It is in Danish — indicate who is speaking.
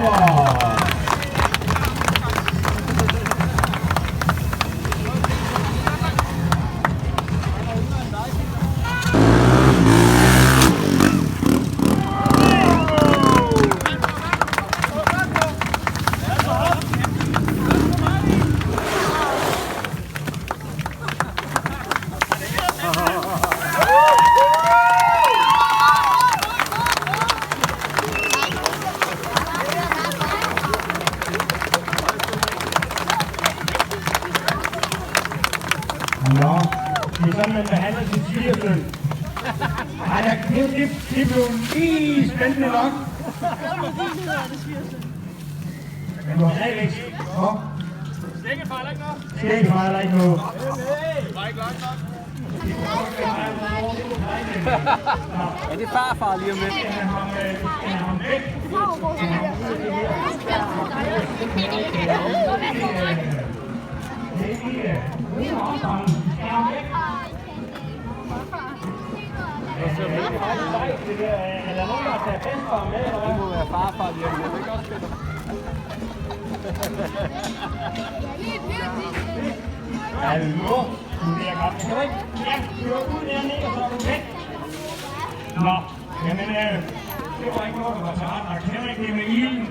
Speaker 1: over. Nå, det er sådan, man behandler sin svigersøn. Ej, det blev lige spændende nok. Men du har stadigvæk set. Nå.
Speaker 2: Stikke fejler ikke noget.
Speaker 1: Stikke fejler ikke noget.
Speaker 2: Det var ikke langt nok. Er det farfar lige om lidt?
Speaker 1: Er der nogen, der har taget bedstfar med, eller hvad?
Speaker 2: Det må være farfar lige om lidt. Det er godt spillet.
Speaker 1: Hallo? Du bliver godt. Kan du ikke? Ja, du er ude dernede, og så er du væk. Nå, jamen, det var ikke noget, der var så ret. Jeg kender ikke det med ilden.